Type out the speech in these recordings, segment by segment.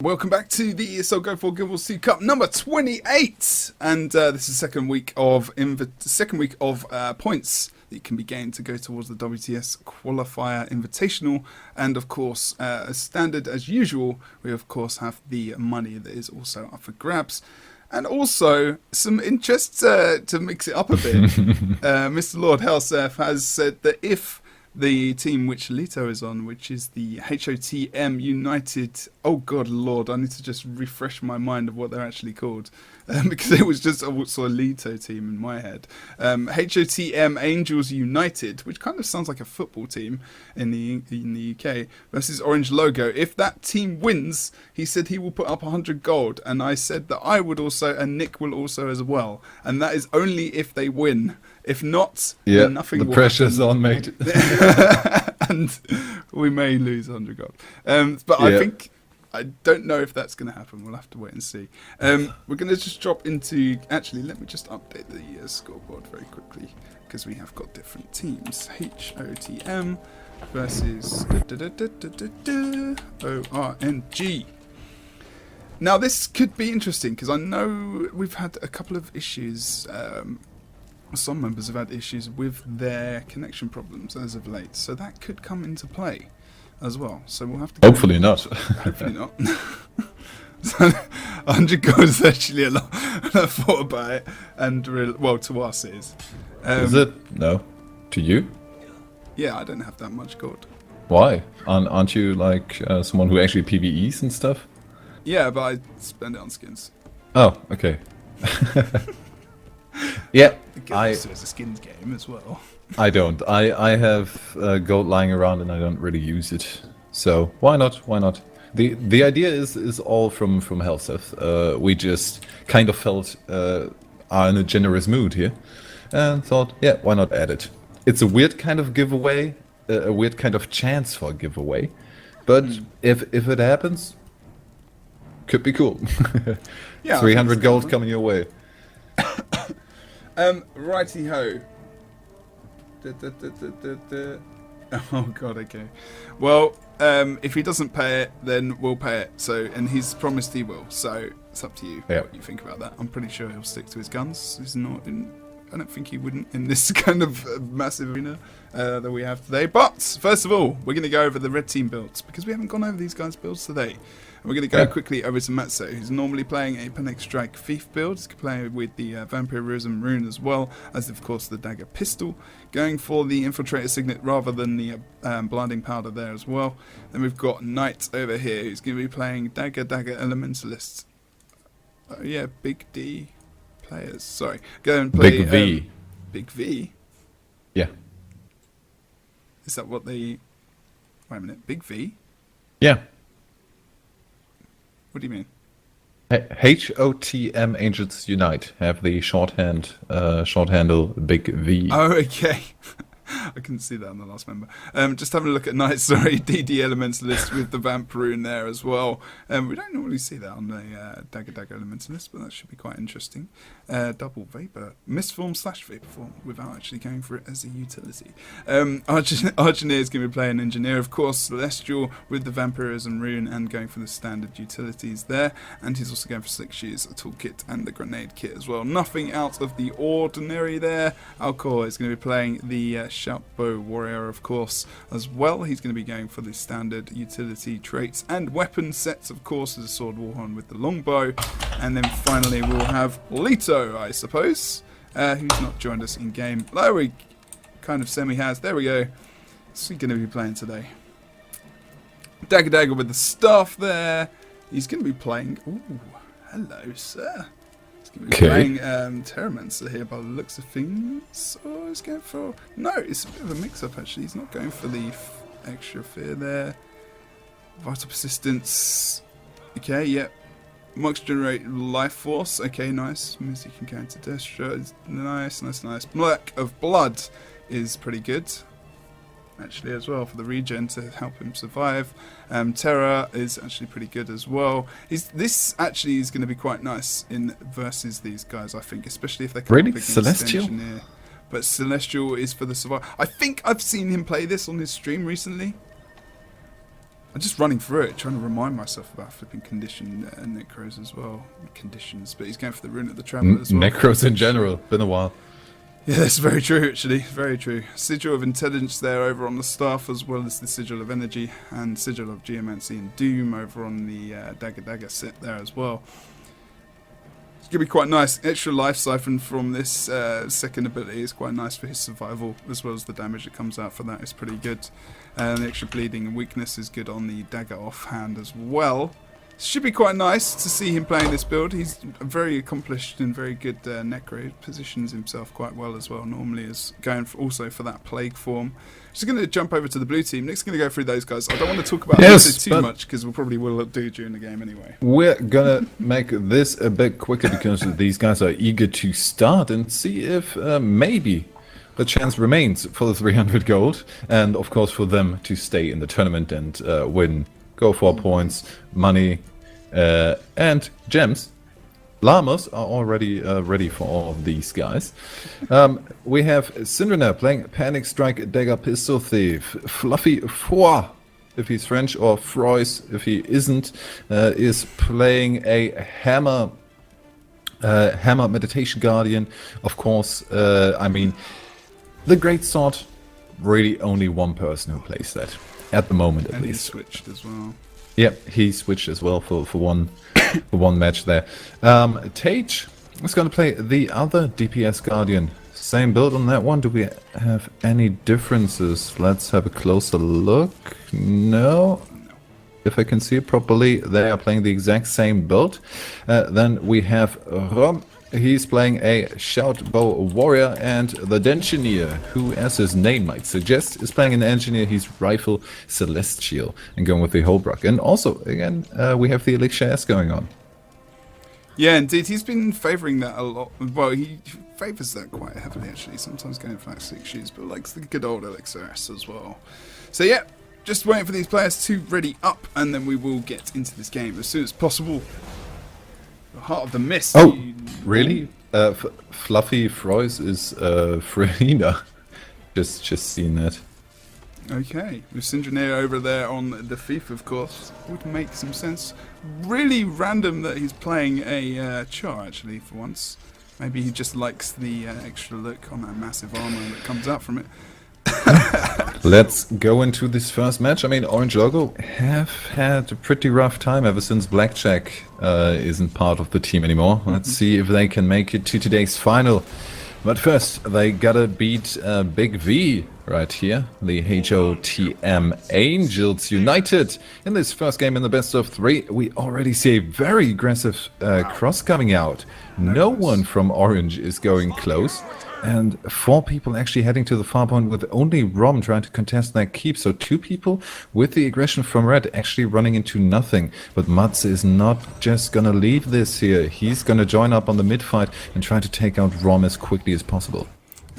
Welcome back to the ESL Go4GW2 Cup number 28, and this is the second week of points that can be gained to go towards the WTS Qualifier Invitational, and of course, as standard as usual, we of course have the money that is also up for grabs, and also some interest to mix it up a bit. Mr. Lord Helseth has said that if the team which Lito is on, which is the HoTM United... Oh, God, Lord, I need to just refresh my mind of what they're actually called. Because it was just also a Lito team in my head. HoTM Angels United, which kind of sounds like a football team in the UK, versus Orange Logo. If that team wins, he said he will put up 100 gold. And I said that I would also, and Nick will also as well. And that is only if they win. If not, then nothing will happen. The pressure's on, mate. And we may lose 100 gold. But I don't know if that's going to happen. We'll have to wait and see. We're going to just drop into... Actually, let me just update the scoreboard very quickly, because we have got different teams. HoTM versus ORNG. Now, this could be interesting, because I know we've had a couple of issues... some members have had issues with their connection problems as of late, so that could come into play as well. So we'll have to... Hopefully not. Hopefully not. So 100 gold is actually a lot. I thought about it, and well, to us it is. Is it? No. To you? Yeah, I don't have that much gold. Why? Aren't you like someone who actually PvEs and stuff? Yeah, but I spend it on skins. Oh, okay. Yeah, it's a skins game as well. I don't. I have gold lying around and I don't really use it. So why not? Why not? The idea is all from Helseth. We just kind of felt are in a generous mood here, and thought, yeah, why not add it? It's a weird kind of giveaway, a weird kind of chance for a giveaway, but if it happens, could be cool. Yeah, 300 gold coming your way. Righty ho. Oh god, okay. Well, if he doesn't pay it, then we'll pay it. So, and he's promised he will. So it's up to you what you think about that. I'm pretty sure he'll stick to his guns. He's not in. I don't think he wouldn't in this kind of massive arena that we have today. But first of all, we're going to go over the red team builds, because we haven't gone over these guys' builds today. And we're going to go quickly over to Matzo, who's normally playing a Panic Strike Thief build. He's playing with the Vampirism Rune as well as, of course, the Dagger Pistol. Going for the Infiltrator Signet rather than the Blinding Powder there as well. Then we've got Knight over here, who's going to be playing Dagger Elementalist. Oh yeah, Big D players. Sorry. Go and play... Big V. Big V? Yeah. Is that what they... Wait a minute. Big V? Yeah. What do you mean? HoTM Angels Unite have the short handle Big V. Oh, okay. I couldn't see that on the last member. Just having a look at Knight, sorry, DD Elementalist with the Vamp Rune there as well. We don't normally see that on the Dagger Elementalist, but that should be quite interesting. Double Vapor, Mistform / Vapor Form, without actually going for it as a utility. Argineer is going to be playing Engineer, of course, Celestial with the Vampirism Rune and going for the standard utilities there. And he's also going for Slick Shoes, a toolkit, and the Grenade Kit as well. Nothing out of the ordinary there. Alcor is going to be playing the Shoutbow Warrior, of course, as well. He's going to be going for the standard utility traits and weapon sets, of course, as a Sword Warhorn with the longbow. And then finally we'll have Lito, I suppose, who's not joined us in game. Though he kind of semi-has. There we go. What's he going to be playing today? Dagger with the staff there. He's going to be playing... Ooh, hello, sir. Playing Terramancer here by the looks of things. Oh, he's going for... No, it's a bit of a mix-up, actually. He's not going for the extra fear there. Vital Persistence. Okay, yep. Mox Generate Life Force. Okay, nice. Means he can go into Destra. Nice. Black of Blood is pretty good, actually, as well, for the regen to help him survive. Terra is actually pretty good as well. This actually is going to be quite nice in versus these guys, I think, especially if they come up against Celestial? Engineer. But Celestial is for the survival. I think I've seen him play this on his stream recently. I'm just running through it, trying to remind myself about flipping condition necros as well. Conditions, but he's going for the rune at the Traveller as well. Necros in general, been a while. Yeah, that's very true, actually. Very true. Sigil of Intelligence there over on the staff, as well as the Sigil of Energy, and Sigil of Geomancy and Doom over on the Dagger set there as well. It's going to be quite nice. Extra life siphon from this second ability is quite nice for his survival, as well as the damage that comes out for that is pretty good. And the extra bleeding and weakness is good on the Dagger offhand as well. Should be quite nice to see him playing this build. He's very accomplished and very good necro. Positions himself quite well as well. Normally is going also for that plague form. Just going to jump over to the blue team. Nick's going to go through those guys. I don't want to talk about this too much because we probably will do during the game anyway. We're gonna make this a bit quicker because these guys are eager to start and see if maybe the chance remains for the 300 gold, and of course for them to stay in the tournament and win. Go for points, money, and gems. Llamas are already ready for all of these guys. We have Syndrina playing Panic Strike, Dagger, Pistol Thief. Fluffy Foie, if he's French, or Frois, if he isn't, is playing a Hammer Meditation Guardian. Of course, I mean, the Great Sword, really only one person who plays that. At the moment, at least. He switched as well. Yep, he switched as well for one for one match there. Tage is going to play the other DPS Guardian. Same build on that one. Do we have any differences? Let's have a closer look. No. If I can see it properly, they are playing the exact same build. Then we have Rom. He's playing a Shout Bow Warrior, and the Dengineer, who, as his name might suggest, is playing an Engineer. He's Rifle Celestial and going with the Holbrook. And also, again, we have the Elixir S going on. Yeah, indeed. He's been favouring that a lot. Well, he favours that quite heavily, actually. Sometimes going for like 6 shoes, but likes the good old Elixir S as well. So, yeah, just waiting for these players to ready up, and then we will get into this game as soon as possible. Heart of the Mist. Oh, really? Fluffy Frois is Frina. Just seen that. Okay, with Syndrina over there on the Thief, of course, would make some sense. Really random that he's playing a Char, actually, for once. Maybe he just likes the extra look on that massive armor that comes out from it. Let's go into this first match. I mean, Orange Logo have had a pretty rough time ever since Blackjack isn't part of the team anymore. Let's see if they can make it to today's final. But first, they gotta beat Big V right here. The HoTM Angels United. In this first game in the best of 3, we already see a very aggressive cross coming out. No one from Orange is going close. And 4 people actually heading to the far point with only Rom trying to contest that keep. So 2 people with the aggression from Red actually running into nothing. But Mats is not just gonna leave this here. He's gonna join up on the mid fight and try to take out Rom as quickly as possible.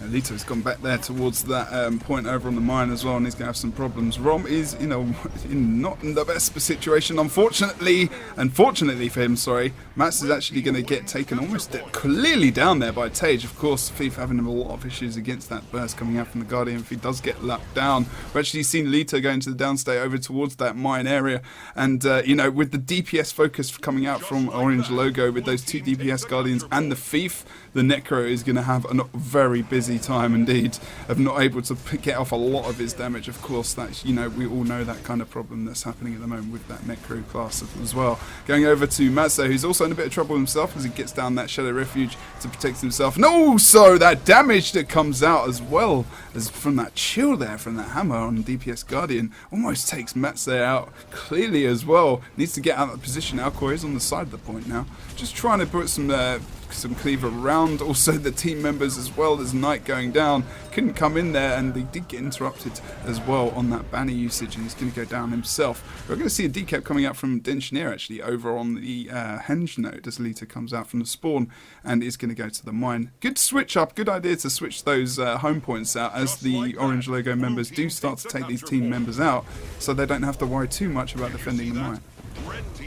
Lito's gone back there towards that point over on the mine as well, and he's going to have some problems. Rom is, not in the best situation, unfortunately. Unfortunately for him, sorry. Mats is actually going to get taken almost clearly down there by Tage. Of course, Thief having a lot of issues against that burst coming out from the Guardian. If he does get lapped down, we've actually seen Lito going to the downstate over towards that mine area. And, with the DPS focus coming out from Orange Logo with those 2 DPS Guardians and the Thief, the Necro is going to have a very busy time indeed of not able to get off a lot of his damage. Of course, that's, we all know that kind of problem that's happening at the moment with that Necro class as well. Going over to Matzo, who's also in a bit of trouble himself as he gets down that Shadow Refuge to protect himself. And also that damage that comes out as well as from that chill there, from that hammer on DPS Guardian, almost takes Matzo out clearly as well. Needs to get out of the position. Alcor is on the side of the point now. Just trying to put some cleaver around. Also the team members as well as Knight going down couldn't come in there, and they did get interrupted as well on that banner usage, and he's going to go down himself. We're going to see a decap coming out from Dengineer actually over on the Henge node as Lita comes out from the spawn and is going to go to the mine. Good switch up, good idea to switch those home points out as the Orange Logo members do start to take these team members out, so they don't have to worry too much about defending the mine.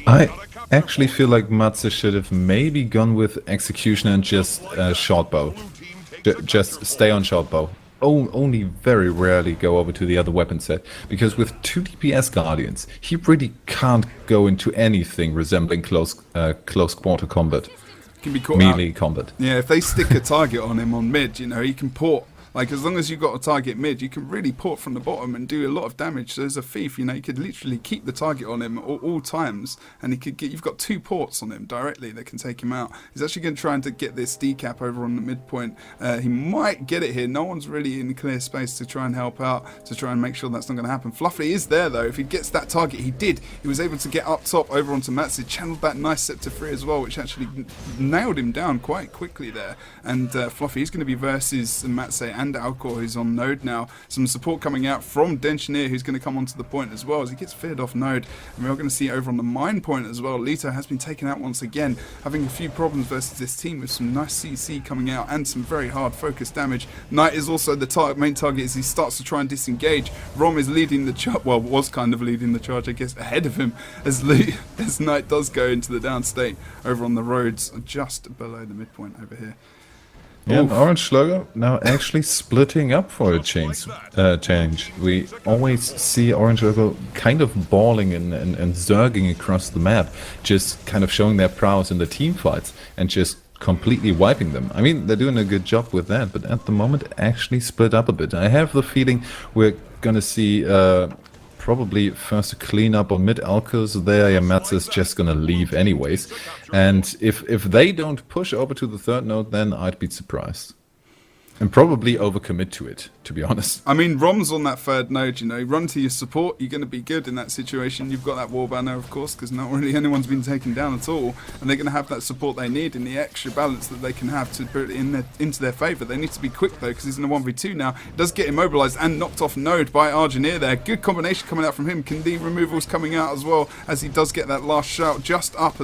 I actually feel like Matze should have maybe gone with Executioner and just short bow. Just stay on short bow. only very rarely go over to the other weapon set, because with 2 DPS Guardians, he really can't go into anything resembling close quarter combat, Can be caught melee out. combat. Yeah, if they stick a target on him on mid, he can port. Like, as long as you've got a target mid, you can really port from the bottom and do a lot of damage. So as a thief, you could literally keep the target on him all times, and you've got 2 ports on him directly that can take him out. He's actually going to try and get this decap over on the midpoint. He might get it here. No one's really in clear space to try and help out, to try and make sure that's not going to happen. Fluffy is there, though. If he gets that target, he did. He was able to get up top over onto Matze, channeled that nice Scepter free as well, which actually nailed him down quite quickly there. And Fluffy is going to be versus Matze and Alcor, who's on node now. Some support coming out from Denchinier, who's going to come onto the point as well as he gets feared off node. And we're going to see over on the mine point as well, Lito has been taken out once again, having a few problems versus this team with some nice CC coming out and some very hard focus damage. Knight is also the main target as he starts to try and disengage. Rom is leading the charge, well, was kind of leading the charge, I guess, ahead of him as Knight does go into the downstate over on the roads just below the midpoint over here. Yeah, and Orange Logo now actually splitting up for a change. We always see Orange Logo kind of balling and zerging across the map, just kind of showing their prowess in the team fights and just completely wiping them. I mean, they're doing a good job with that, but at the moment actually split up a bit. I have the feeling we're gonna see probably first a clean up on mid Alcos there. Yeah, Matze is just gonna leave anyways. And if they don't push over to the 3rd node, then I'd be surprised. And probably overcommit to it, to be honest. I mean, Rom's on that 3rd node, run to your support, you're going to be good in that situation. You've got that wall banner, of course, because not really anyone's been taken down at all, and they're going to have that support they need and the extra balance that they can have to put it into their favour. They need to be quick, though, because he's in a 1v2 now. He does get immobilised and knocked off node by Argineer there. Good combination coming out from him. Kandi removals coming out as well, as he does get that last shout just up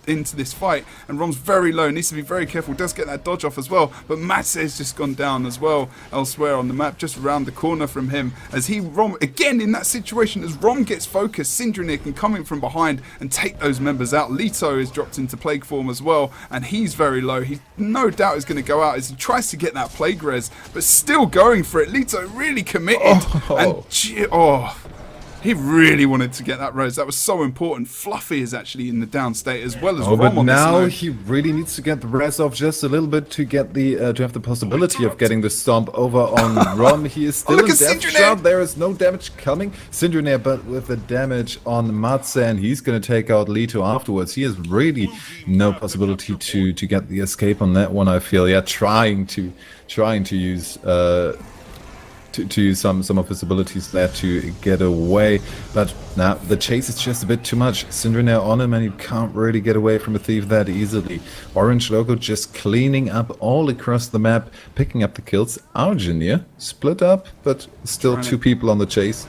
into this fight, and Rom's very low, needs to be very careful, does get that dodge off as well, but Matze has just gone down as well elsewhere on the map, just around the corner from him, as Rom again in that situation, as Rom gets focused, Syndronic can come in from behind and take those members out. Lito is dropped into plague form as well, and he's very low. He no doubt is going to go out as he tries to get that plague res, but still going for it. Lito really committed, he really wanted to get that res. That was so important. Fluffy is actually in the downstate as well as Rom but on now this he really needs to get the res off just a little bit to get the to have the possibility of getting the stomp over on Rom. He is still in death shot. There is no damage coming. Syndronic, but with the damage on Matze, and he's going to take out Lito afterwards. He has really no possibility to get the escape on that one. I feel, yeah, trying to use. To use some of his abilities there to get away, but now the chase is just a bit too much. Syndronic on him, and you can't really get away from a thief that easily. Orange Logo just cleaning up all across the map, picking up the kills. Argineer split up, but still 2 people on the chase.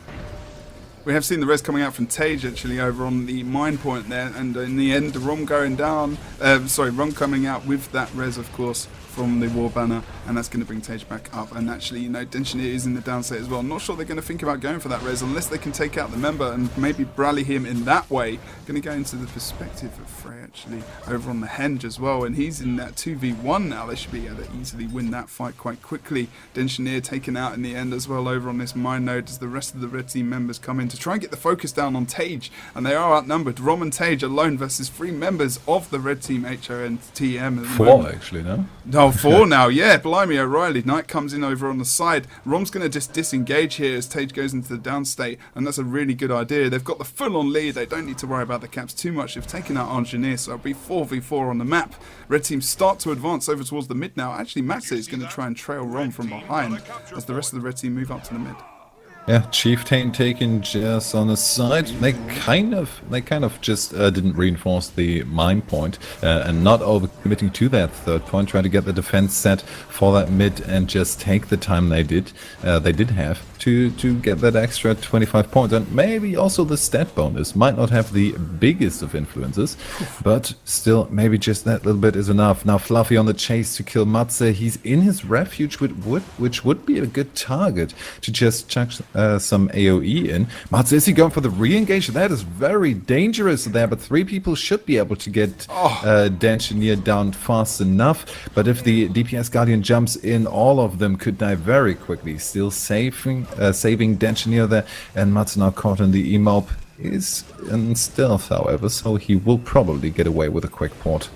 We have seen the res coming out from Tage actually over on the mine point there, and in the end, Rom going down. Rom coming out with that res, of course, from the war banner, and that's going to bring Tage back up. And actually, Denchinier is in the downstate as well. I'm not sure they're going to think about going for that res unless they can take out the member and maybe rally him in that way. Going to go into the perspective of Frey actually over on the Henge as well, and he's in that 2v1 now. They should be able to easily win that fight quite quickly. Denchinier taken out in the end as well over on this mine node as the rest of the red team members come in to try and get the focus down on Tage, and they are outnumbered. Rom and Tage alone versus 3 members of the red team HoTM. 4 actually, no? No, 4 now, yeah. Blimey O'Reilly. Knight comes in over on the side. Rom's going to just disengage here as Tage goes into the downstate, and that's a really good idea. They've got the full-on lead. They don't need to worry about the caps too much. They've taken out Engineer, so it'll be 4v4 on the map. Red team start to advance over towards the mid now. Actually, Matze is going to try and trail Rom from behind as the rest of the red team move up to the mid. Yeah, Chieftain taking just on the side. They kind of just didn't reinforce the mine point and not overcommitting to that 3rd point, trying to get the defense set for that mid and just take the time they did have to get that extra 25 points. And maybe also the stat bonus might not have the biggest of influences, but still maybe just that little bit is enough. Now Fluffy on the chase to kill Matze. He's in his refuge, which would be a good target to just chuck some AoE in. Matsesi going for the re-engage. That is very dangerous there, but 3 people should be able to get Dengineer down fast enough. But if the DPS Guardian jumps in, all of them could die very quickly. Still saving Dengineer there, and Mats now caught in the EMOP. He's in stealth, however, so he will probably get away with a quick port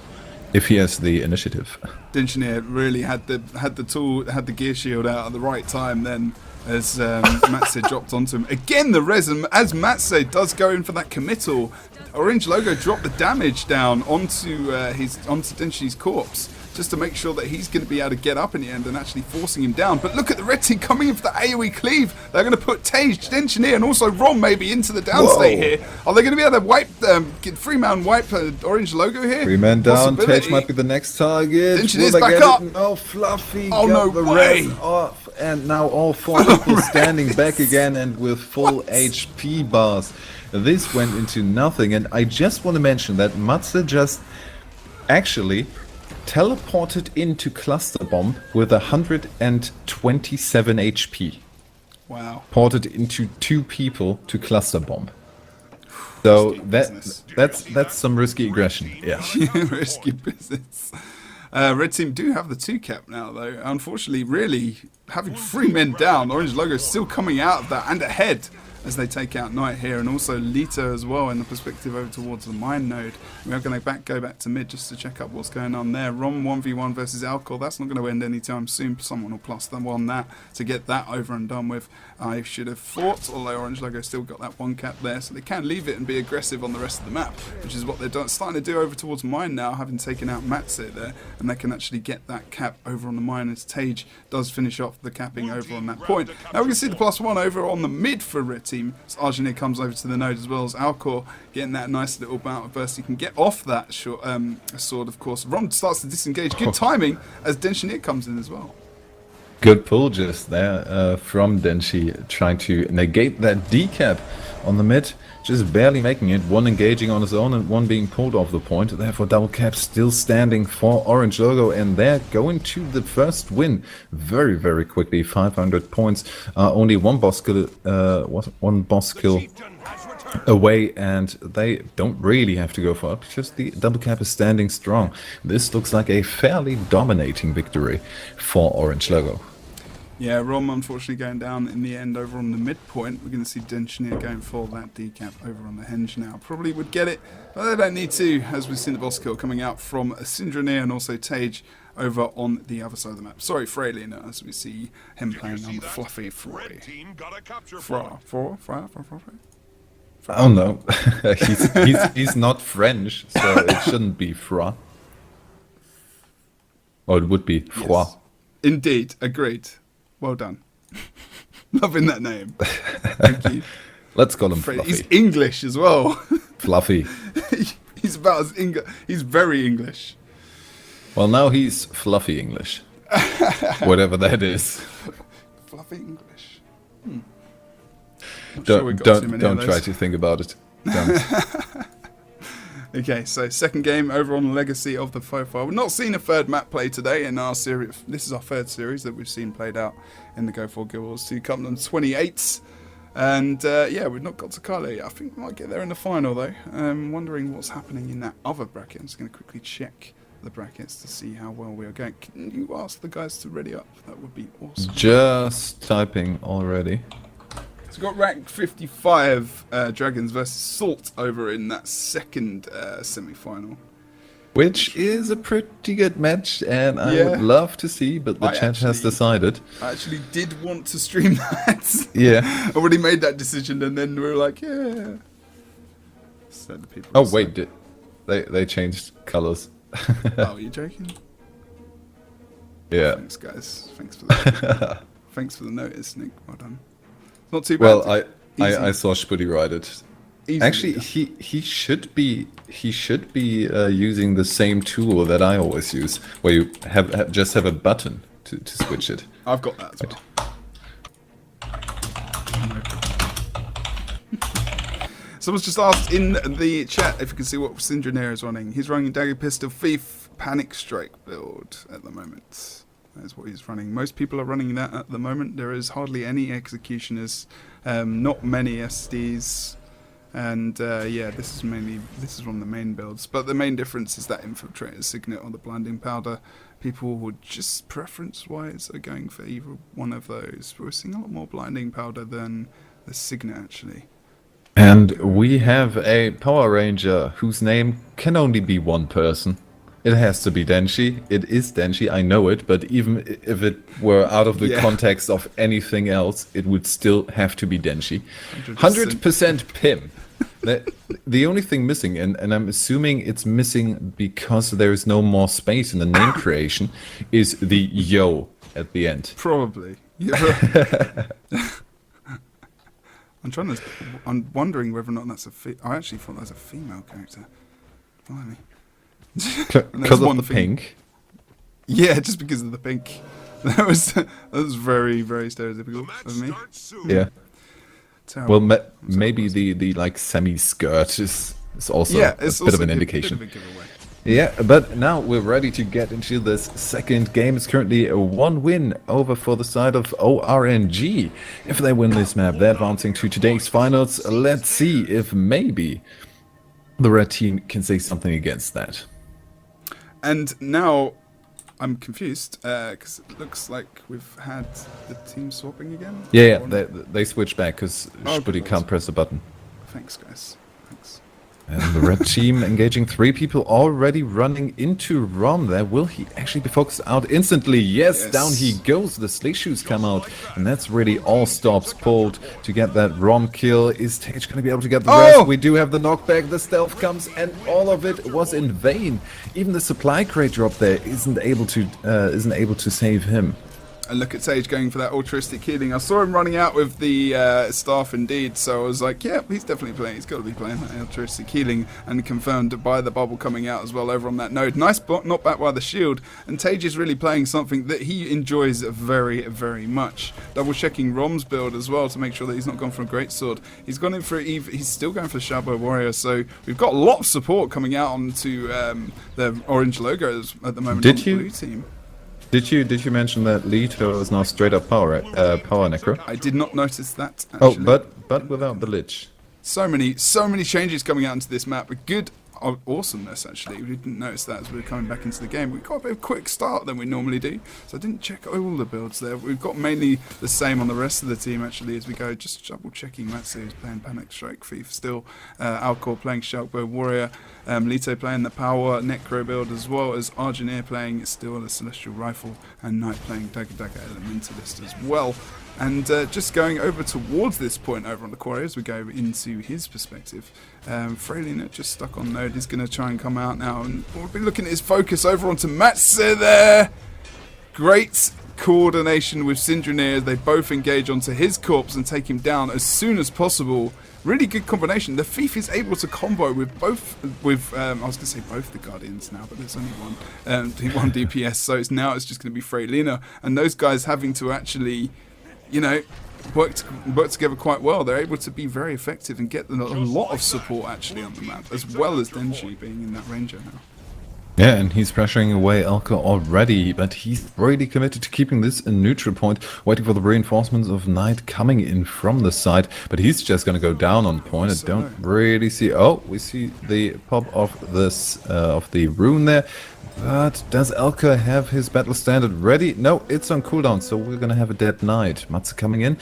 if he has the initiative. Dengineer really had the gear shield out at the right time then, as Matse dropped onto him. Again, the resin, as Matse does go in for that committal, Orange Logo dropped the damage down onto Denchi's corpse, just to make sure that he's going to be able to get up in the end and actually forcing him down. But look at the red team coming in for the AoE cleave. They're going to put Tage, Dengineer, and also Rom maybe into the downstate here. Are they going to be able to wipe, get 3-man wipe Orange Logo here? 3-man down, Tage might be the next target. Dengineer's back up. Oh, Fluffy oh, got no the way. res off. And now all 4 people standing back again and with full HP bars. This went into nothing. And I just want to mention that Matze just actually teleported into Cluster Bomb with 127 HP. Wow. Ported into 2 people to Cluster Bomb. So that's some risky aggression. Yeah. Risky business. Red team do have the 2 cap now, though. Unfortunately, really having 3 men down. Orange Logo still coming out of that and ahead as they take out Knight here, and also Lita as well in the perspective over towards the mine node. We are going to go back to mid just to check out what's going on there. Rom 1v1 versus Alcohol. That's not going to end anytime soon. Someone will plus them on that to get that over and done with. I should have thought, although Orange Logo still got that 1 cap there, so they can leave it and be aggressive on the rest of the map, which is what they're starting to do over towards mine now, having taken out Matse there, and they can actually get that cap over on the mine as Tage does finish off the capping over on that point. Now we can see the +1 over on the mid for Red team. So Argineer comes over to the node as well as Alcor, getting that nice little bout of burst. He can get off that short, sword, of course. Rom starts to disengage. Good timing as Dengineer comes in as well. Good pull just there from Denchi, trying to negate that decap on the mid. Just barely making it, 1 engaging on his own and 1 being pulled off the point. Therefore, double cap still standing for Orange Logo, and they're going to the first win very, very quickly. 500 points, only 1 boss kill, 1 boss kill away, and they don't really have to go for it because the double cap is standing strong. This looks like a fairly dominating victory for Orange Logo. Yeah, Rom unfortunately going down in the end over on the midpoint. We're going to see Dengineer going for that decap over on the henge now. Probably would get it, but they don't need to, as we've seen the boss kill coming out from Syndroneer and also Tage over on the other side of the map. Sorry, Freylina, as we see him playing on the fluffy Frey. Oh no, he's not French, so it shouldn't be Fra. Or it would be Froid. Yes. Indeed, agreed. Well done. Loving that name. Thank you. Let's call him Fluffy. He's English as well. Fluffy. He's about as he's very English. Well, now he's Fluffy English. Whatever that is. Fluffy English. Don't try to think about it. Don't. Okay, so second game over on the Legacy of the Profile. We've not seen a third map play today in our series. This is our 3rd series that we've seen played out in the Go4GW2 Cupland 28s. And yeah, we've not got to Kale yet. I think we might get there in the final though. Wondering what's happening in that other bracket. I'm just going to quickly check the brackets to see how well we are going. Can you ask the guys to ready up? That would be awesome. Just typing already. So we've got rank 55 Dragons versus Salt over in that second semi-final. Which is a pretty good match, and I would love to see, but the chat has decided. I actually did want to stream that. Yeah. I already made that decision, and then we were like, yeah. So the people. Oh wait, they changed colors. Oh, are you joking? Yeah. Thanks, guys. Thanks for that. Thanks for the notice, Nick. Well done. Not too bad. Well, I saw Spuddy ride it. Easy. Actually, he should be using the same tool that I always use, where you just have a button to switch it. I've got that as well. Someone's just asked in the chat if you can see what Syndroneer is running. He's running Dagger Pistol Thief Panic Strike build at the moment. That is what he's running. Most people are running that at the moment. There is hardly any executioners, not many SDs, and this is one of the main builds. But the main difference is that Infiltrator, Signet, or the Blinding Powder. People would just preference-wise are going for either one of those. We're seeing a lot more Blinding Powder than the Signet actually. And we have a Power Ranger whose name can only be one person. It has to be Denshi. It is Denshi, I know it, but even if it were out of the context of anything else, it would still have to be Denshi. 100% Pim. The only thing missing, and I'm assuming it's missing because there is no more space in the name creation, is the yo at the end. Probably. I'm wondering whether or not that's I actually thought that was a female character. Blimey. Because of the pink? Yeah, just because of the pink. That was very, very stereotypical of me. Yeah. Terrible. Well, maybe the like semi-skirt is also a bit of an indication. Bit of a giveaway. Yeah, but now we're ready to get into this second game. It's currently a 1 win over for the side of ORNG. If they win this map, they're advancing to today's finals. Let's see if maybe the red team can say something against that. And now I'm confused because it looks like we've had the team swapping again. Yeah, they switched back because Spuddy can't press a button. Thanks, guys. Thanks. And the red team engaging 3 people already running into Rom there. Will he actually be focused out instantly? Yes, down he goes. The sleigh shoes come out. And that's really all stops pulled to get that Rom kill. Is Tage going to be able to get the rest? We do have the knockback. The stealth comes and all of it was in vain. Even the supply crate drop there isn't able to save him. And look at Sage going for that altruistic healing. I saw him running out with the staff indeed, so I was like, yeah, he's definitely playing. He's got to be playing that altruistic healing, and confirmed by the bubble coming out as well over on that node. Nice knock back by the shield, and Tage is really playing something that he enjoys very, very much. Double checking Rom's build as well to make sure that he's not gone for a greatsword. He's gone in for he's still going for Shadow Warrior, so we've got a lot of support coming out onto the orange logos at the moment on the blue team. Did you mention that Leto is now straight up power necro? I did not notice that, actually. Oh, but without the lich. So many changes coming out into this map. A good awesomeness, actually. We didn't notice that as we were coming back into the game. We got a bit of a quick start than we normally do, so I didn't check all the builds there. We've got mainly the same on the rest of the team, actually, as we go. Just double checking Matsu who's playing Panic Strike Thief still, Alcor playing Sharkbow Warrior, Lito playing the Power Necro build, as well as Argineer playing still the Celestial Rifle, and Knight playing Dagger Elementalist as well. And just going over towards this point over on the quarry as we go into his perspective, Freylina just stuck on node. He's going to try and come out now, and we'll be looking at his focus over onto Matze there. Great coordination with Syndroneer. They both engage onto his corpse and take him down as soon as possible. Really good combination. The Thief is able to combo with both, I was going to say both the Guardians now, but there's only one DPS, so it's just going to be Freylina, and those guys having to actually, work together quite well. They're able to be very effective and get a lot of support actually on the map, as well as Denji being in that Ranger now. Yeah, and he's pressuring away Elka already, but he's really committed to keeping this a neutral point, waiting for the reinforcements of Knight coming in from the side, but he's just going to go down on point. I don't really see... Oh, we see the pop of this, of the rune there. But does Elka have his battle standard ready? No, it's on cooldown, so we're going to have a dead Knight. Matze coming in,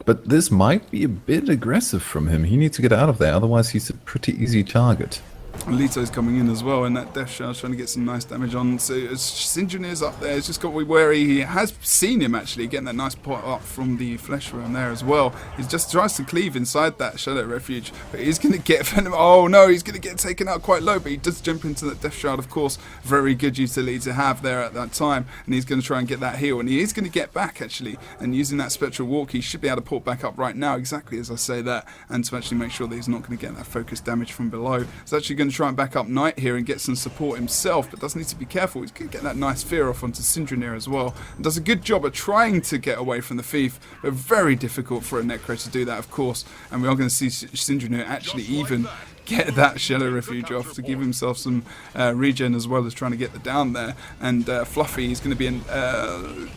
but this might be a bit aggressive from him. He needs to get out of there, otherwise he's a pretty easy target. Lito's coming in as well in that death charge, trying to get some nice damage on. So Syndroneer's up there. It's just got to be wary. He has seen him actually getting that nice pot up from the flesh room there as well. He just tries to cleave inside that Shadow Refuge, but he's going to get Venom. Oh no, he's going to get taken out quite low, but he does jump into that death shroud, of course. Very good utility to have there at that time, and he's going to try and get that heal, and he is going to get back actually, and using that Spectral Walk, he should be able to port back up right now, exactly as I say that, and to actually make sure that he's not going to get that focused damage from below. It's actually going to to try and back up Knight here and get some support himself, but does need to be careful. He's going to get that nice fear off onto Syndranir as well, and does a good job at trying to get away from the thief, but very difficult for a Necro to do that, of course. And we are going to see Syndranir actually even get that Shallow Refuge off to give himself some regen, as well as trying to get the down there. And Fluffy is going to be in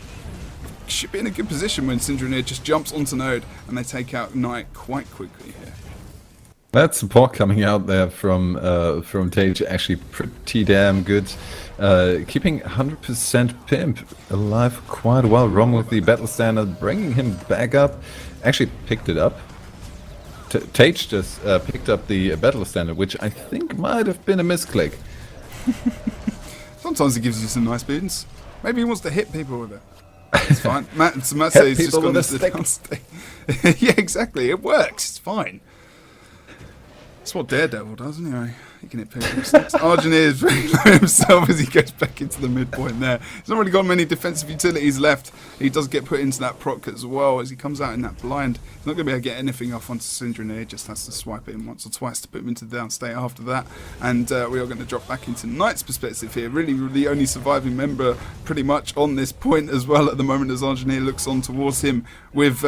should be in a good position when Syndranir just jumps onto node and they take out Knight quite quickly here. That support coming out there from Tage actually pretty damn good. Keeping 100% Pimp alive quite well. Rom with the battle standard, bringing him back up. Actually picked it up. Tage just picked up the battle standard, which I think might have been a misclick. Sometimes it gives you some nice beans. Maybe he wants to hit people with it. It's fine. Matt says he's just got this stick. Yeah, exactly. It works. It's fine. That's what Daredevil does, anyway. He can hit people with sticks. Arjun is very low himself as he goes back into the midpoint there. He's not really got many defensive utilities left. He does get put into that proc as well as he comes out in that blind. He's not going to be able to get anything off onto Syndranir. He just has to swipe it in once or twice to put him into the downstate after that. And we are going to drop back into Knight's perspective here. Really the only surviving member pretty much on this point as well at the moment, as Arjun looks on towards him with...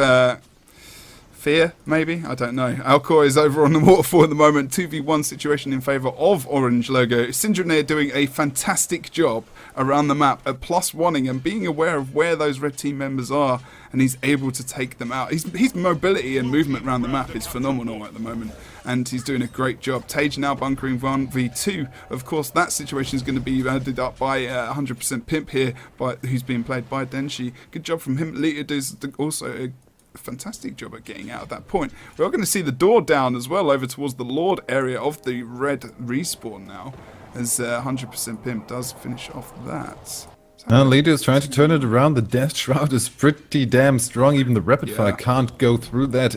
fear, maybe? I don't know. Alcor is over on the waterfall at the moment. 2v1 situation in favour of Orange Logo. Syndranir doing a fantastic job around the map at +1ing and being aware of where those red team members are, and he's able to take them out. His mobility and movement around the map is phenomenal at the moment, and he's doing a great job. Tage now bunkering 1v2. Of course, that situation is going to be added up by 100% Pimp here, who's being played by Denshi. Good job from him. Lita does also a fantastic job at getting out at that point. We're going to see the door down as well over towards the Lord area of the red respawn now, as 100% Pimp does finish off that. Lita is trying to turn it around. The Death Shroud is pretty damn strong. Even the Rapid Fire can't go through that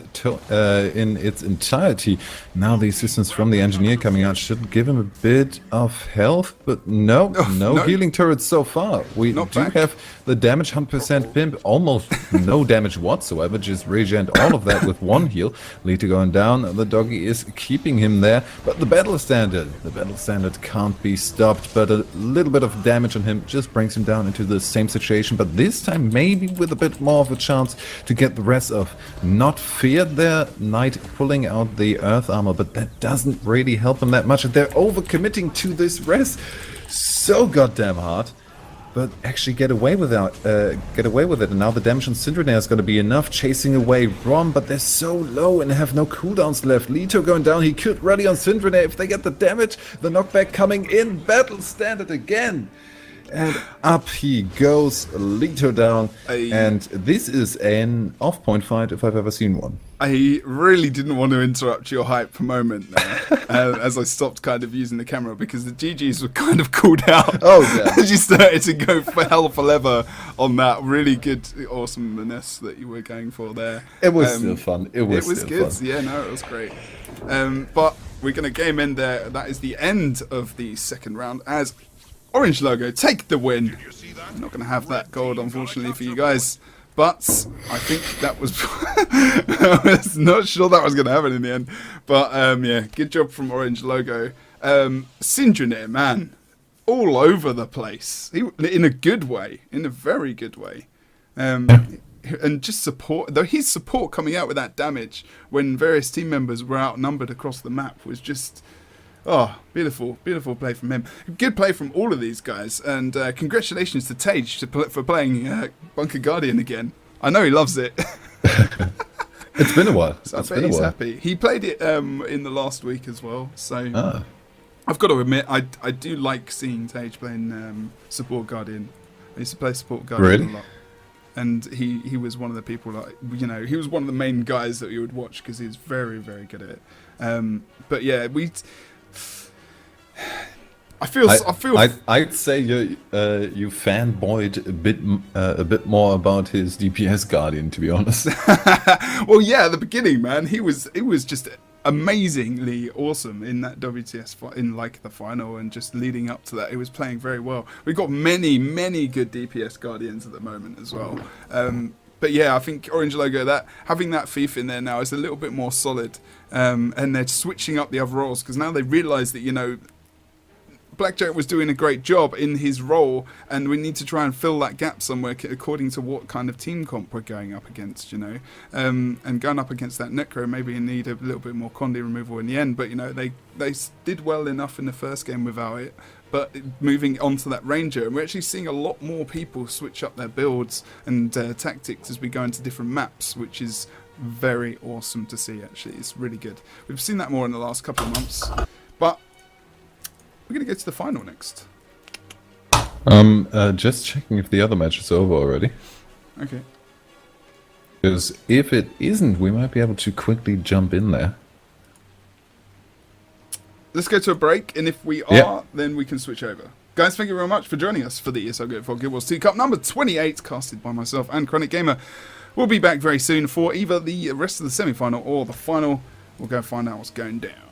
in its entirety. Now the assistance from the Engineer coming out should give him a bit of health, but no healing turrets so far. We do have the damage 100% Pimp, almost no damage whatsoever, just regen all of that with one heal. Lita going down, the doggy is keeping him there, but the battle standard can't be stopped, but a little bit of damage on him just brings him down into the same situation, but this time maybe with a bit more of a chance to get the rest of. Not feared there, Knight pulling out the earth armor, but that doesn't really help him that much. They're overcommitting to this rest so goddamn hard, but actually get away with it. And now the damage on Syndranir is going to be enough, chasing away Rom, but they're so low and have no cooldowns left. Leto going down, he could rally on Syndranir if they get the damage. The knockback coming in, battle standard again. And up he goes, Leto down, and this is an off-point fight if I've ever seen one. I really didn't want to interrupt your hype moment there, as I stopped kind of using the camera, because the GGs were kind of called out. Oh, yeah. As you started to go for hell for leather on that really good, awesomeness that you were going for there. It was still fun. It was good. Fun. Yeah, no, it was great. But we're going to game end there. That is the end of the second round, as Orange Logo take the win. I'm not going to have that gold, unfortunately, for you guys. But I think that was... I was not sure that was going to happen in the end. But, yeah, good job from Orange Logo. Syndranir, man, all over the place. In a good way. In a very good way. And just support... Though his support coming out with that damage when various team members were outnumbered across the map was just... Oh, beautiful, beautiful play from him. Good play from all of these guys, and congratulations to Tage for playing Bunker Guardian again. I know he loves it. It's been a while. So I bet he's happy. He played it in the last week as well, so I've got to admit, I do like seeing Tage playing Support Guardian. I used to play Support Guardian a lot. And he was one of the people that, he was one of the main guys that you would watch because he's very, very good at it. But yeah, I'd say you fanboyed a bit more about his DPS Guardian, to be honest. Well, yeah, at the beginning, man, it was just amazingly awesome in that WTS in the final, and just leading up to that, it was playing very well. We've got many good DPS Guardians at the moment as well. But yeah, I think Orange Logo, that having that thief in there now is a little bit more solid, and they're switching up the other roles because now they realise that, you know, Blackjack was doing a great job in his role, and we need to try and fill that gap somewhere according to what kind of team comp we're going up against, you know. And going up against that Necro, maybe you need a little bit more Condi removal in the end, but, you know, they did well enough in the first game without it. But moving on to that Ranger, and we're actually seeing a lot more people switch up their builds and tactics as we go into different maps, which is very awesome to see, actually. It's really good. We've seen that more in the last couple of months. But we're going to go to the final next. Just checking if the other match is over already. Okay. Because if it isn't, we might be able to quickly jump in there. Let's go to a break, and if we are, then we can switch over. Guys, thank you very much for joining us for the ESL Go4GW2 Cup number 28, casted by myself and Chronic Gamer. We'll be back very soon for either the rest of the semi-final or the final. We'll go find out what's going down.